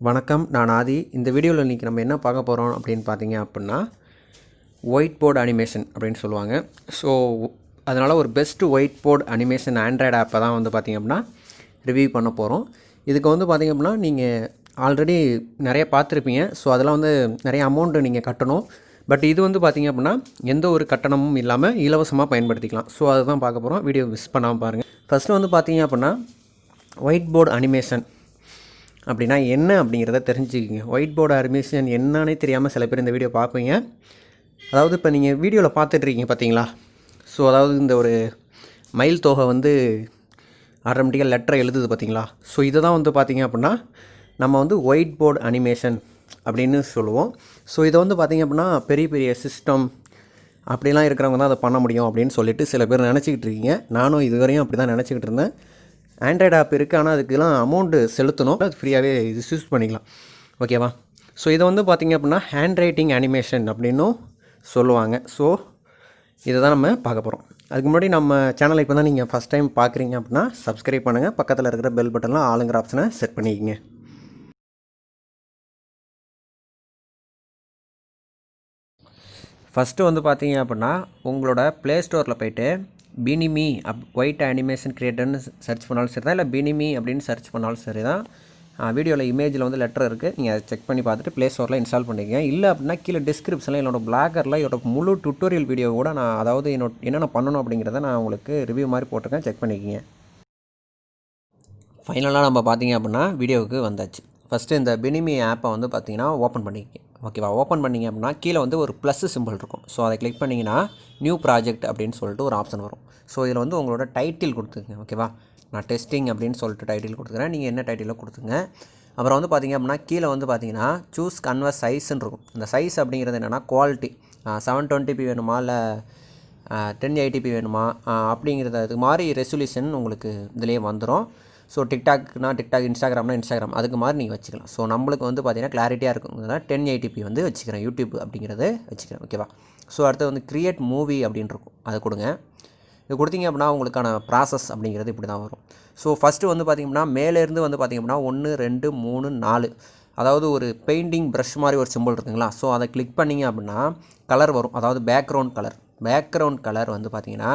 வணக்கம், நான் ஆதி. இந்த வீடியோவில் இன்றைக்கி நம்ம என்ன பார்க்க போகிறோம் அப்படின்னு பார்த்தீங்க அப்படின்னா, ஒயிட் போர்டு அனிமேஷன் அப்படின்னு சொல்லுவாங்க. ஸோ அதனால் ஒரு best white board animation Android ஆப்பை தான் வந்து பார்த்திங்க அப்படின்னா ரிவ்யூ பண்ண போகிறோம். இதுக்கு வந்து பார்த்திங்க அப்படின்னா நீங்கள் ஆல்ரெடி நிறைய பார்த்துருப்பீங்க. ஸோ அதெல்லாம் வந்து நிறைய அமௌண்ட்டு நீங்கள் கட்டணும். பட் இது வந்து பார்த்திங்க அப்படின்னா எந்த ஒரு கட்டணமும் இல்லாமல் இலவசமாக பயன்படுத்திக்கலாம். ஸோ அதை தான் பார்க்க போகிறோம். வீடியோ மிஸ் பண்ணாமல் பாருங்கள். ஃபஸ்ட்டு வந்து பார்த்திங்க அப்படின்னா ஒயிட் போர்டு அனிமேஷன் அப்படின்னா என்ன அப்படிங்கிறத தெரிஞ்சுக்கிங்க. ஒயிட் போர்டு அனிமேஷன் என்னன்னே தெரியாமல் சில பேர் இந்த வீடியோ பார்ப்பீங்க. அதாவது இப்போ நீங்கள் வீடியோவில் பார்த்துட்ருக்கீங்க பார்த்தீங்களா? ஸோ அதாவது இந்த ஒரு மயில் தொகை வந்து ஆட்டோமேட்டிக்காக லெட்டரை எழுதுது பார்த்தீங்களா? ஸோ இதை தான் வந்து பார்த்திங்க அப்படின்னா நம்ம வந்து ஒயிட் போர்டு அனிமேஷன் அப்படின்னு சொல்லுவோம். ஸோ இதை வந்து பார்த்திங்க அப்படின்னா பெரிய பெரிய சிஸ்டம் அப்படிலாம் இருக்கிறவங்க தான் அதை பண்ண முடியும் அப்படின்னு சொல்லிட்டு சில பேர் நினச்சிக்கிட்டு இருக்கீங்க. நானும் இதுவரையும் அப்படி தான் நினச்சிக்கிட்டு இருந்தேன். ஆண்ட்ராய்டு ஆப் இருக்குது, ஆனால் அதுக்கெலாம் அமௌண்ட்டு செலுத்தணும். அது ஃப்ரீயாகவே இது யூஸ் பண்ணிக்கலாம். ஓகேவா? ஸோ இதை வந்து பார்த்திங்க அப்படின்னா ஹேண்ட் ரைட்டிங் அனிமேஷன் அப்படின்னும் சொல்லுவாங்க. ஸோ இதை தான் நம்ம பார்க்க போகிறோம். அதுக்கு முன்னாடி நம்ம சேனலை இப்போ தான் நீங்கள் ஃபஸ்ட் டைம் பார்க்குறீங்க அப்படின்னா சப்ஸ்கிரைப் பண்ணுங்கள். பக்கத்தில் இருக்கிற பெல் பட்டனில் ஆளுங்கிற ஆப்ஷனை செட் பண்ணிக்கோங்க. ஃபஸ்ட்டு வந்து பார்த்தீங்க அப்படின்னா உங்களோட ப்ளே ஸ்டோரில் போய்ட்டு பினிமி ஒயிட் அனிமேஷன் கிரியேட்டர்னு சர்ச் பண்ணாலும் சரி தான், இல்லை பினிமி அப்படின்னு சர்ச் பண்ணாலும் சரி தான். வீடியோவில் இமேஜில் வந்து லெட்டர் இருக்குது, நீங்கள் அதை செக் பண்ணி பார்த்துட்டு ப்ளே ஸ்டோரில் இன்ஸ்டால் பண்ணிக்கங்க. இல்லை அப்படின்னா கீழே டிஸ்கிரிப்ஷனில் என்னோடய பிளாகரில் என்னோடய முழு டுட்டோரியல் வீடியோ கூட நான் அதாவது என்னென்ன பண்ணணும் அப்படிங்கிறத நான் உங்களுக்கு ரிவ்யூ மாதிரி போட்டிருக்கேன், செக் பண்ணிக்கங்க. ஃபைனலாக நம்ம பார்த்திங்க அப்படின்னா வீடியோவுக்கு வந்தாச்சு. ஃபஸ்ட்டு இந்த பினிமி ஆப்பை வந்து பார்த்திங்கன்னா ஓப்பன் பண்ணிக்கங்க. ஓகேவா? ஓப்பன் பண்ணிங்க அப்படின்னா கீழே வந்து ஒரு ப்ளஸ் சிம்பிள் இருக்கும். ஸோ அதை கிளிக் பண்ணிங்கன்னா நியூ ப்ராஜெக்ட் அப்படின்னு சொல்லிட்டு ஒரு ஆப்ஷன் வரும். ஸோ இதில் வந்து உங்களோட டைட்டில் கொடுத்துங்க. ஓகேவா? நான் டெஸ்டிங் அப்படின்னு சொல்லிட்டு டைட்டில் கொடுத்துக்கிறேன். நீங்கள் என்ன டைட்டிலோ கொடுத்துங்க. அப்புறம் வந்து பார்த்திங்க அப்படின்னா கீழே வந்து பார்த்திங்கன்னா சூஸ் கன்வர்ஸ் சைஸ்ன்னு இருக்கும். இந்த சைஸ் அப்படிங்கிறது என்னென்னா குவாலிட்டி 720p வேணுமா இல்லை 1080p வேணுமா அப்படிங்கிறது அது மாதிரி ரெசல்யூஷன் உங்களுக்கு இதிலே வந்துடும். ஸோ டிக்டாக்னா டிக்டாக், இன்ஸ்டாகிராம்னா இன்ஸ்டாகிராம், அதுக்கு மாதிரி நீங்கள் வச்சுக்கலாம். ஸோ நம்மளுக்கு வந்து பார்த்திங்கன்னா கிளாரிட்டியாக இருக்குங்கிறதுனால 1080p வந்து வச்சுக்கிறேன். யூடியூப் அப்படிங்கிறத வச்சுக்கிறேன். ஓகேவா? ஸோ அடுத்து வந்து க்ரியேட் மூவி அப்படின்னு இருக்கும், அதை கொடுங்க. இது கொடுத்தீங்க அப்படின்னா உங்களுக்கான ப்ராசஸ் அப்படிங்கிறது இப்படி தான் வரும். ஸோ ஃபஸ்ட்டு வந்து பார்த்திங்கன்னா மேலேருந்து வந்து பார்த்திங்க அப்படின்னா 1 2 3 4 அதாவது ஒரு பெயிண்டிங் ப்ரஷ் மாதிரி ஒரு சிம்பிள் இருக்குங்களா? ஸோ அதை கிளிக் பண்ணிங்க அப்படின்னா கலர் வரும். அதாவது பேக்ரவுண்ட் கலர் வந்து பார்த்திங்கன்னா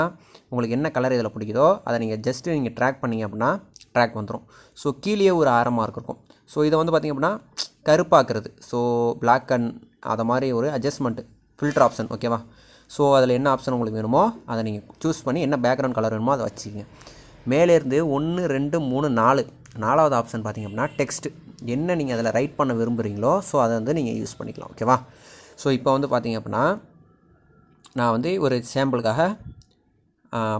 உங்களுக்கு என்ன கலர் இதில் பிடிக்குதோ அதை நீங்கள் ஜஸ்ட்டு நீங்கள் ட்ராக் பண்ணிங்க அப்படின்னா ட்ராக் வந்துடும். ஸோ கீழே ஒரு ஆரமாக இருக்கும். ஸோ இதை வந்து பார்த்திங்க அப்படின்னா கருப்பாக்குறது. ஸோ பிளாக் அண்ட் அதை மாதிரி ஒரு அட்ஜஸ்ட்மெண்ட்டு ஃபில்டர் ஆப்ஷன். ஓகேவா? ஸோ அதில் என்ன ஆப்ஷன் உங்களுக்கு வேணுமோ அதை நீங்கள் சூஸ் பண்ணி என்ன பேக்ரவுண்ட் கலர் வேணுமோ அதை வச்சுக்கிங்க. மேலேருந்து 1 2 3 4 4வது ஆப்ஷன் பார்த்திங்க அப்படின்னா டெக்ஸ்ட்டு என்ன நீங்கள் அதில் ரைட் பண்ண விரும்புகிறீங்களோ ஸோ அதை வந்து நீங்கள் யூஸ் பண்ணிக்கலாம். ஓகேவா? ஸோ இப்போ வந்து பார்த்திங்க அப்படின்னா நான் வந்து ஒரு சாம்பிளுக்காக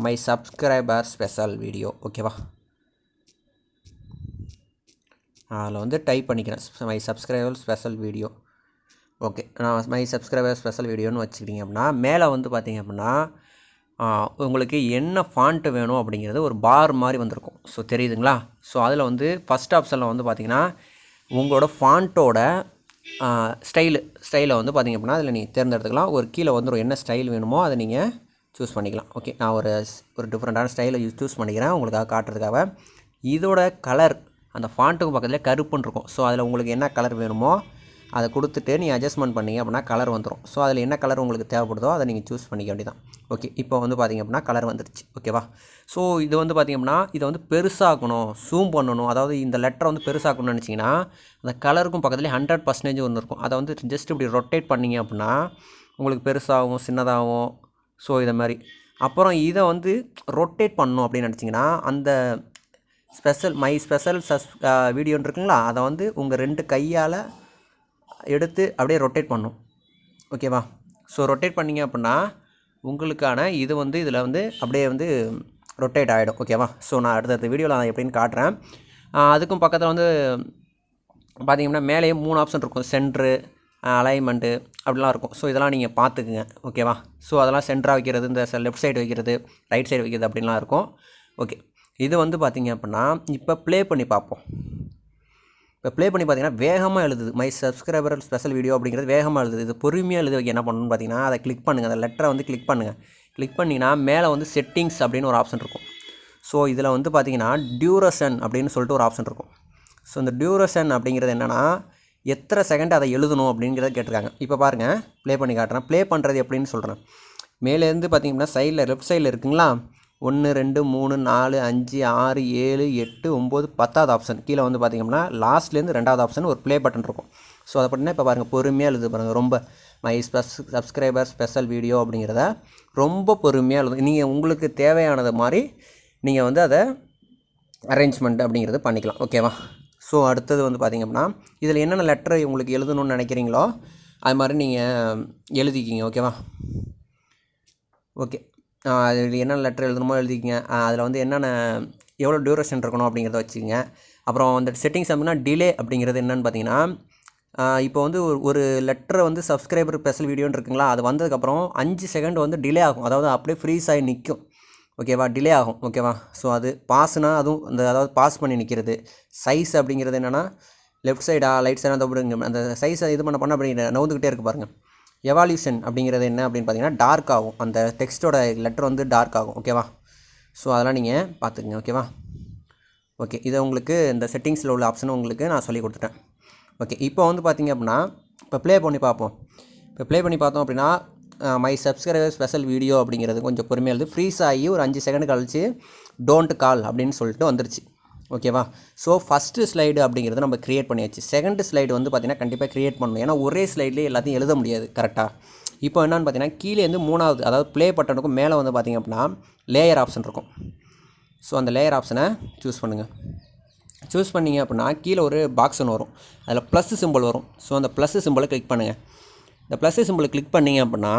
மை சப்ஸ்கிரைபர் ஸ்பெஷல் வீடியோ, ஓகேவா, அதில் வந்து டைப் பண்ணிக்கிறேன் my subscriber special video. Okay, நான் மை சப்ஸ்கிரைபர் ஸ்பெஷல் வீடியோன்னு வச்சுக்கிட்டிங்க அப்படின்னா மேலே வந்து பார்த்திங்க அப்படின்னா உங்களுக்கு என்ன ஃபாண்ட்டு வேணும் அப்படிங்கிறது ஒரு பார் மாதிரி வந்திருக்கும். ஸோ தெரியுதுங்களா? ஸோ அதில் வந்து ஃபஸ்ட் ஆப்ஷனில் வந்து பார்த்திங்கன்னா உங்களோட ஃபாண்ட்டோட ஸ்டைலை வந்து பார்த்திங்க அப்படின்னா அதில் நீங்கள் தேர்ந்தெடுத்துக்கலாம். ஒரு கீழே வந்துடும் என்ன ஸ்டைல் வேணுமோ அதை நீங்கள் சூஸ் பண்ணிக்கலாம். ஓகே, நான் ஒரு டிஃப்ரெண்ட்டான ஸ்டைலை சூஸ் பண்ணிக்கிறேன் உங்களுக்காக காட்டுறதுக்காக. இதோட கலர் அந்த ஃபாண்ட்டுக்கு பக்கத்தில் கருப்புன்னு இருக்கும். ஸோ அதில் உங்களுக்கு என்ன கலர் வேணுமோ அதை கொடுத்துட்டு நீங்கள் அட்ஜஸ்ட்மெண்ட் பண்ணிங்க அப்படின்னா கலர் வந்துடும். ஸோ அதில் என்ன கலர் உங்களுக்கு தேவைப்படுதோ அதை நீங்கள் சூஸ் பண்ணிக்க வேண்டியதான். ஓகே, இப்போ வந்து பார்த்திங்க அப்படின்னா கலர் வந்துடுச்சு. ஓகேவா? ஸோ இது வந்து பார்த்திங்க அப்படின்னா இதை வந்து பெருசாக்கணும், ஜூம் பண்ணணும், அதாவது இந்த லெட்டரை வந்து பெருசாக்கணும்னு நினச்சிங்கன்னா அந்த கலருக்கும் பக்கத்துலேயே 100% ஒன்று இருக்கும். அதை வந்து ஜஸ்ட் இப்படி ரொட்டேட் பண்ணிங்க அப்படின்னா உங்களுக்கு பெருசாகவும் சின்னதாகவும் ஸோ இதை மாதிரி. அப்புறம் இதை வந்து ரொட்டேட் பண்ணணும் அப்படின்னு நினச்சிங்கன்னா அந்த மை ஸ்பெஷல் வீடியோன்னு இருக்குங்களா, அதை வந்து உங்கள் 2 கையால் எடுத்து அப்படியே ரொட்டேட் பண்ணும். ஓகேவா? ஸோ ரொட்டேட் பண்ணிங்க அப்படின்னா உங்களுக்கான இது வந்து இதில் வந்து அப்படியே வந்து ரொட்டேட் ஆகிடும். ஓகேவா? ஸோ நான் அடுத்த வீடியோவில் நான் எப்படின்னு காட்டுறேன். அதுக்கும் பக்கத்தில் வந்து பார்த்திங்கன்னா மேலேயே 3 ஆப்ஷன் இருக்கும். சென்ட்ரு, அலைன்மெண்ட்டு அப்படிலாம் இருக்கும். ஸோ இதெல்லாம் நீங்கள் பார்த்துக்குங்க. ஓகேவா? ஸோ அதெல்லாம் சென்டராக வைக்கிறது, இந்த லெஃப்ட் சைடு வைக்கிறது, ரைட் சைடு வைக்கிறது அப்படின்லாம் இருக்கும். ஓகே, இது வந்து பார்த்திங்க அப்படின்னா இப்போ ப்ளே பண்ணி பார்ப்போம். இப்போ ப்ளே பண்ணி பார்த்திங்கன்னா வேகமாக எழுதுது. மை சப்ஸ்கிரைபர் ஸ்பெஷல் வீடியோ அப்படிங்கிறது வேகமாக எழுதுது. இது பொறுமையாக எழுத வைக்க என்ன பண்ணணும்னு பார்த்திங்கன்னா அதை கிளிக் பண்ணுங்கள். அந்த லெட்டரை வந்து கிளிக் பண்ணுங்கள். கிளிக் பண்ணிங்கன்னா மேலே வந்து செட்டிங்ஸ் அப்படின்னு ஒரு ஆப்ஷன் இருக்கும். ஸோ இதில் வந்து பார்த்திங்கன்னா டியூரேஷன் அப்படின்னு சொல்லிட்டு ஒரு ஆப்ஷன் இருக்கும். ஸோ இந்த டியூரேஷன் அப்படிங்கிறது என்னென்னா எத்தனை செகண்ட் அதை எழுதணும் அப்படிங்கிறத கேட்டிருக்காங்க. இப்போ பாருங்கள், ப்ளே பண்ணி காட்டுறேன். ப்ளே பண்ணுறது எப்படின்னு சொல்கிறேன். மேலேருந்து பார்த்தீங்கன்னா சைடில் லெஃப்ட் சைடில் இருக்குங்களா, 1 2 3 4 5 6 7 8 9 10வது ஆப்ஷன் கீழே வந்து பார்த்திங்கன்னா லாஸ்ட்லேருந்து 2வது ஆப்ஷன் ஒரு ப்ளே பட்டன் இருக்கும். ஸோ அதை பண்ணினா இப்போ பாருங்கள் பொறுமையாக எழுது பாருங்கள். ரொம்ப மை சப்ஸ்கிரைபர் ஸ்பெஷல் வீடியோ அப்படிங்கிறத ரொம்ப பொறுமையாக எழுது. நீங்கள் உங்களுக்கு தேவையானது மாதிரி நீங்கள் வந்து அதை அரேஞ்ச்மெண்ட் அப்படிங்கிறது பண்ணிக்கலாம். ஓகேவா? ஸோ அடுத்தது வந்து பார்த்திங்க அப்படின்னா இதில் என்னென்ன லெட்டர் உங்களுக்கு எழுதணும்னு நினைக்கிறீங்களோ அது மாதிரி நீங்கள் எழுதிக்கிங்க. ஓகேவா? ஓகே, அதில் என்னென்ன லெட்டர் எழுதணுமோ எழுதிக்கிங்க. அதில் வந்து என்னென்ன எவ்வளோ டியூரேஷன் இருக்கணும் அப்படிங்கிறத வச்சுக்கோங்க. அப்புறம் அந்த செட்டிங்ஸ் அப்படின்னா டிலே அப்படிங்கிறது என்னென்னு பார்த்தீங்கன்னா, இப்போ வந்து ஒரு லெட்டரை வந்து சப்ஸ்கிரைபர் ஸ்பெஷல் வீடியோன்னு இருக்குங்களா, அது வந்ததுக்கப்புறம் 5 செகண்ட் வந்து டிலே ஆகும். அதாவது அப்படியே ஃப்ரீஸ் ஆகி நிற்கும். ஓகேவா? டிலே ஆகும். ஓகேவா? ஸோ அது பாஸ்னால் அதுவும் அந்த அதாவது பாஸ் பண்ணி நிற்கிறது. சைஸ் அப்படிங்கிறது என்னென்னா லெஃப்ட் சைடா ரைட் சைடாக அப்படிங்க அந்த சைஸை இது பண்ண அப்படி நவுந்துக்கிட்டே இருக்குது பாருங்கள். எவால்யூஷன் அப்படிங்கிறது என்ன அப்படின்னு பார்த்தீங்கன்னா டார்க் ஆகும். அந்த டெக்ஸ்ட்டோட லெட்டர் வந்து டார்க் ஆகும். ஓகேவா? ஸோ அதெல்லாம் நீங்கள் பார்த்துக்குங்க. ஓகேவா? ஓகே, இதை உங்களுக்கு இந்த செட்டிங்ஸில் உள்ள ஆப்ஷனும் உங்களுக்கு நான் சொல்லி கொடுத்துட்டேன். ஓகே, இப்போ வந்து பார்த்திங்க அப்படின்னா இப்போ ப்ளே பண்ணி பார்ப்போம். இப்போ ப்ளே பண்ணி பார்த்தோம் அப்படின்னா மை சப்ஸ்கிரைபர் ஸ்பெஷல் வீடியோ அப்படிங்கிறது கொஞ்சம் பொறுமையாக எழுது. ஃப்ரீஸ் ஆகி ஒரு 5 செகண்ட் கழிச்சு டோன்ட் கால் அப்படின்னு சொல்லிட்டு வந்துருச்சு. ஓகேவா? ஸோ ஃபஸ்ட்டு ஸ்லைடு அப்படிங்கிறது நம்ம க்ரியேட் பண்ணியாச்சு. செகண்ட் ஸ்லைடு வந்து பார்த்திங்கன்னா கண்டிப்பாக க்ரியேட் பண்ணணும். ஏன்னா ஒரே ஸ்லைட்லேயே எல்லாத்தையும் எழுத முடியாது. கரெக்டாக? இப்போ என்னென்னு பார்த்தீங்கன்னா கீழேருந்து 3வது அதாவது ப்ளே பட்டனுக்கும் மேலே வந்து பார்த்திங்க அப்படின்னா லேயர் ஆப்ஷன் இருக்கும். ஸோ அந்த லேயர் ஆப்ஷனை சூஸ் பண்ணுங்கள். சூஸ் பண்ணிங்க அப்படின்னா கீழே ஒரு பாக்ஸ் ஒன்று வரும். அதில் ப்ளஸ் சிம்பிள் வரும். ஸோ அந்த ப்ளஸ் சிம்பிளை கிளிக் பண்ணுங்கள். இந்த ப்ளஸ் சிம்பிளை கிளிக் பண்ணிங்க அப்படின்னா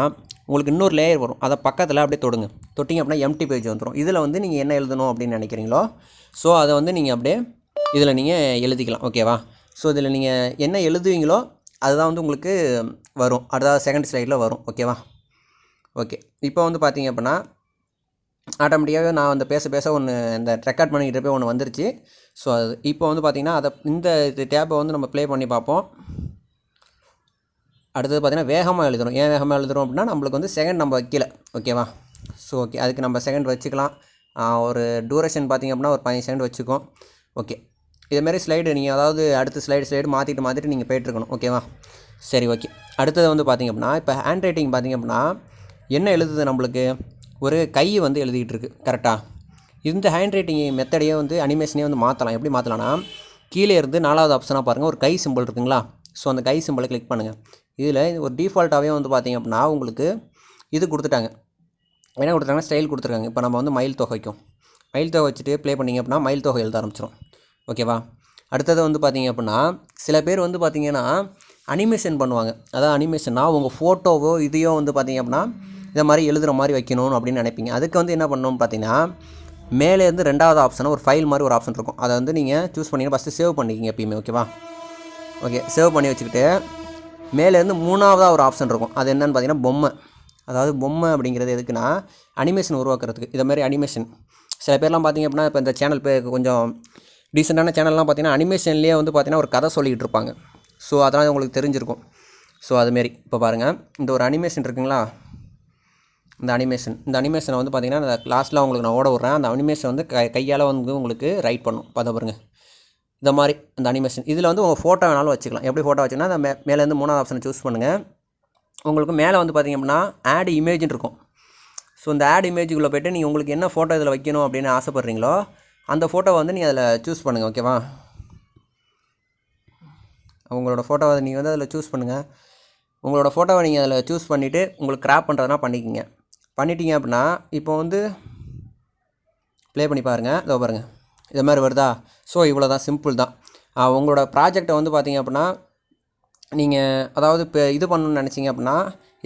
உங்களுக்கு இன்னொரு லேயர் வரும். அதை பக்கத்தில் அப்படியே தொட்டிங்க அப்படின்னா எம்டி பேஜ் வந்துடும். இதில் வந்து நீங்கள் என்ன எழுதணும் அப்படின்னு நினைக்கிறீங்களோ ஸோ அதை வந்து நீங்கள் அப்படியே இதில் நீங்கள் எழுதிக்கலாம். ஓகேவா? ஸோ இதில் நீங்கள் என்ன எழுதுவீங்களோ அதுதான் வந்து உங்களுக்கு வரும். அதாவது செகண்ட் ஸ்லைடில் வரும். ஓகேவா? ஓகே, இப்போ வந்து பார்த்திங்க அப்படின்னா ஆட்டோமேட்டிக்காகவே நான் அந்த பேச ஒன்று இந்த ரெக்கார்ட் பண்ணிக்கிட்டு போய் ஒன்று வந்துருச்சு. ஸோ அது இப்போ வந்து பார்த்திங்கன்னா அதை இந்த டேப்பை வந்து நம்ம ப்ளே பண்ணி பார்ப்போம். அடுத்தது பார்த்திங்கன்னா வேகமாக எழுதுறோம். ஏன் வேகமாக எழுதுறோம் அப்படின்னா நம்மளுக்கு வந்து செகண்ட் நம்ம வைக்கல. ஓகேவா? ஸோ ஓகே, அதுக்கு நம்ம செகண்ட் வச்சுக்கலாம். ஒரு டூரேஷன் பார்த்திங்க அப்படின்னா ஒரு 15 செகண்ட் வச்சுக்கோம். ஓகே, இதுமாரி ஸ்லைடு நீங்கள் அதாவது அடுத்த ஸ்லைடு மாற்றிட்டு நீங்கள் போய்ட்டுருக்கணும். ஓகேவா? சரி, ஓகே. அடுத்தது வந்து பார்த்திங்க அப்படின்னா இப்போ ஹேண்ட் ரைட்டிங் பார்த்திங்க அப்படின்னா என்ன எழுதுது நம்மளுக்கு ஒரு கை வந்து எழுதிக்கிட்டு இருக்குது. கரெக்டாக? இந்த ஹேண்ட் ரைட்டிங் மெத்தடையே வந்து அனிமேஷனே வந்து மாற்றலாம். எப்படி மாற்றலாம்னா கீழே இருந்து 4வது ஆப்ஷனாக பாருங்கள், ஒரு கை சிம்பிள் இருக்குங்களா. ஸோ அந்த கை சிம்பிளை கிளிக் பண்ணுங்கள். இதில் ஒரு டிஃபால்ட்டாகவே வந்து பார்த்திங்க அப்படின்னா உங்களுக்கு இது கொடுத்துட்டாங்க. என்ன கொடுத்துட்டாங்கன்னா ஸ்டைல் கொடுத்துருக்காங்க. இப்போ நம்ம வந்து மயில் தொகை வச்சுட்டு ப்ளே பண்ணிங்க அப்படின்னா மயில் தொகை எழுத ஆரம்பிச்சிடும். ஓகேவா? அடுத்தது வந்து பார்த்திங்க அப்படின்னா சில பேர் வந்து பார்த்திங்கன்னா அனிமேஷன் பண்ணுவாங்க. அதாவது அனிமேஷன்னா உங்கள் ஃபோட்டோவோ இதையோ வந்து பார்த்திங்க அப்படின்னா இதை மாதிரி எழுதுகிற மாதிரி வைக்கணும் அப்படின்னு நினைப்பீங்க. அதுக்கு வந்து என்ன பண்ணணும்னு பார்த்தீங்கன்னா மேலேருந்து 2வது ஆப்ஷனை ஒரு ஃபைல் மாதிரி ஒரு ஆப்ஷன் இருக்கும். அதை வந்து நீங்கள் சூஸ் பண்ணிங்கன்னா ஃபஸ்ட்டு சேவ் பண்ணிக்கிங்க எப்பயுமே. ஓகேவா? ஓகே, சேவ் பண்ணி வச்சுக்கிட்டு மேலேருந்து 3வதாக ஒரு ஆப்ஷன் இருக்கும். அது என்னென்னு பார்த்தீங்கன்னா பொம்மை. அதாவது பொம்மை அப்படிங்கிறது எதுக்குன்னா அனிமேஷன் உருவாக்குறதுக்கு. இதை மாதிரி அனிமேஷன் சில பேர்லாம் பார்த்திங்க அப்படின்னா இப்போ இந்த சேனல் கொஞ்சம் டீசெண்டான சேனல்லாம் பார்த்திங்கன்னா அனிமேஷன்லேயே வந்து பார்த்திங்கன்னா ஒரு கதை சொல்லிக்கிட்டு இருப்பாங்க. ஸோ அதெல்லாம் உங்களுக்கு தெரிஞ்சிருக்கும். ஸோ அதுமாரி இப்போ பாருங்கள், இந்த ஒரு அனிமேஷன் இருக்குங்களா, இந்த அனிமேஷனை வந்து பார்த்திங்கன்னா அந்த லாஸ்ட்டில் உங்களுக்கு நான் ஓட விட்றேன். அந்த அனிமேஷன் வந்து கையால் வந்து உங்களுக்கு ரைட் பண்ணும். பார்த்து பாருங்கள், இந்த மாதிரி அந்த அனிமேஷன். இதில் வந்து உங்கள் ஃபோட்டோ வேணாலும் வச்சுக்கலாம். எப்படி ஃபோட்டோ வச்சுன்னா அந்த மேலேருந்து 3வது ஆப்ஷனை சூஸ் பண்ணுங்கள். உங்களுக்கு மேலே வந்து பார்த்திங்க அப்படின்னா ஆட் இமேஜ்னு இருக்கும். ஸோ இந்த ஆட் இமேஜுக்குள்ளே போய்ட்டு நீங்கள் உங்களுக்கு என்ன ஃபோட்டோ இதில் வைக்கணும் அப்படின்னு ஆசைப்பட்றீங்களோ அந்த ஃபோட்டோவை வந்து நீங்கள் அதில் சூஸ் பண்ணுங்கள். ஓகேவா? உங்களோட ஃபோட்டோவை நீங்கள் வந்து அதில் சூஸ் பண்ணுங்கள். உங்களோட ஃபோட்டோவை நீங்கள் அதில் சூஸ் பண்ணிவிட்டு உங்களுக்கு கிராப் பண்ணுறதுனா பண்ணிக்கிங்க. பண்ணிட்டீங்க அப்படின்னா இப்போ வந்து ப்ளே பண்ணி பாருங்கள். இதோ பாருங்கள், இது மாதிரி வருதா. ஸோ இவ்வளோ தான், சிம்பிள் தான். உங்களோட ப்ராஜெக்டை வந்து பார்த்திங்க அப்படின்னா நீங்கள் அதாவது இப்போ இது பண்ணணும்னு நினச்சிங்க அப்படின்னா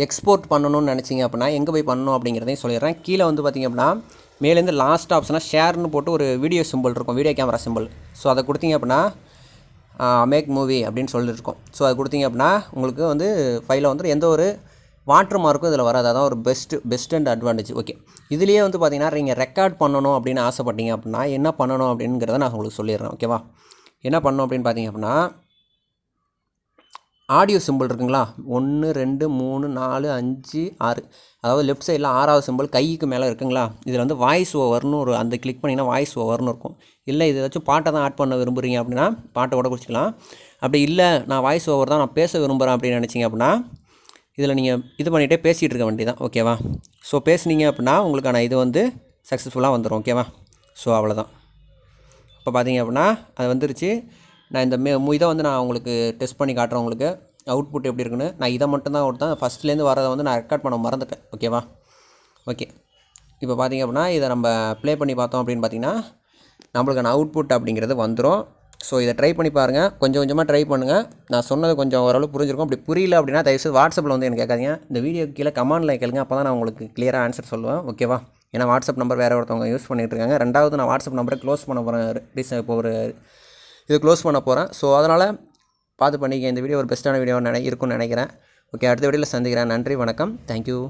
எக்ஸ்போர்ட் பண்ணணும்னு நினச்சிங்க அப்படின்னா எங்கே போய் பண்ணணும் அப்படிங்கிறதையும் சொல்லிடுறேன். கீழே வந்து பார்த்திங்க அப்படின்னா மேலேருந்து லாஸ்ட் ஆப்ஷனாக ஷேர்னு போட்டு ஒரு வீடியோ சிம்பிள் இருக்கும், வீடியோ கேமரா சிம்பிள். ஸோ அதை கொடுத்தீங்க அப்படின்னா மேக் மூவி அப்படின்னு சொல்லிட்டு இருக்கோம். ஸோ அது கொடுத்தீங்க அப்படின்னா உங்களுக்கு வந்து ஃபைலில் வந்து எந்த ஒரு வாட்டர் மார்க்கும் இதில் வராது. அதான் ஒரு பெஸ்ட் அண்ட் அட்வான்டேஜ். ஓகே, இதுலேயே வந்து பார்த்திங்கன்னா நீங்கள் ரெக்கார்ட் பண்ணணும் அப்படின்னு ஆசைப்பட்டீங்க அப்படின்னா என்ன பண்ணணும் அப்படிங்கிறத நான் உங்களுக்கு சொல்லிடுறேன். ஓகேவா? என்ன பண்ணணும் அப்படின்னு பார்த்தீங்க அப்படின்னா ஆடியோ சிம்பிள் இருக்குங்களா 1 2 3 4 5 6 அதாவது லெஃப்ட் சைடில் 6வது சிம்பிள் கைக்கு மேலே இருக்குங்களா இதில் வந்து வாய்ஸ் ஓவர்னு ஒரு அந்த கிளிக் பண்ணிங்கன்னா வாய்ஸ் ஓவர்னு இருக்கும். இல்லை இது ஏதாச்சும் பாட்டை தான் ஆட் பண்ண விரும்புகிறீங்க அப்படின்னா பாட்டை கூட குடிச்சிக்கலாம். அப்படி இல்லை நான் வாய்ஸ் ஓவர் தான் நான் பேச விரும்புகிறேன் அப்படின்னு நினச்சிங்க அப்படின்னா இதில் நீங்கள் இது பண்ணிகிட்டே பேசிகிட்டு இருக்க வேண்டியதான். ஓகேவா? ஸோ பேசுனீங்க அப்படின்னா உங்களுக்கான இது வந்து சக்ஸஸ்ஃபுல்லாக வந்துடும். ஓகேவா? ஸோ அவ்வளோதான். இப்போ பார்த்தீங்க அப்படின்னா அது வந்துருச்சு. நான் இந்த இதை வந்து நான் உங்களுக்கு டெஸ்ட் பண்ணி காட்டுறேன். உங்களுக்கு அவுட்புட் எப்படி இருக்குன்னு. நான் இதை மட்டும்தான் கொடுத்தேன். ஃபஸ்ட்லேருந்து வரதை வந்து நான் ரெக்கார்ட் பண்ண மறந்துட்டேன். ஓகேவா? ஓகே. இப்போ பார்த்தீங்க அப்படின்னா இதை நம்ம ப்ளே பண்ணி பார்த்தோம் அப்படின்னு பார்த்தீங்கன்னா நம்மளுக்கான அவுட்புட் அப்படிங்கிறது வந்துடும். ஸோ இதை ட்ரை பண்ணி பாருங்கள். கொஞ்சம் கொஞ்சமாக ட்ரை பண்ணுங்கள். நான் சொன்னது கொஞ்சம் ஓரளவு புரிஞ்சிருக்கும். அப்படி புரியல அப்படின்னா தயவுசெய்து வாட்ஸ்அப்பில் வந்து எனக்கு கேட்காதீங்க. இந்த வீடியோ கீழே கமெண்டில் கேளுங்க. அப்போ தான் நான் உங்களுக்கு கிளியராக ஆன்சர் சொல்லுவேன். ஓகேவா? ஏன்னா வாட்ஸ்அப் நம்பர் வேறு ஒருத்தவங்க யூஸ் பண்ணிகிட்டு இருக்காங்க. ரெண்டாவது நான் வாட்ஸ்அப் நம்பரை க்ளோஸ் பண்ண போகிறேன். இப்போ இது க்ளோஸ் பண்ண போகிறேன். ஸோ அதனால் பார்த்து பண்ணிக்க. இந்த வீடியோ ஒரு பெஸ்ட்டான வீடியோ இருக்கும்னு நினைக்கிறேன். ஓகே, அடுத்த வீடியோவில் சந்திக்கிறேன். நன்றி, வணக்கம், தேங்க்யூ.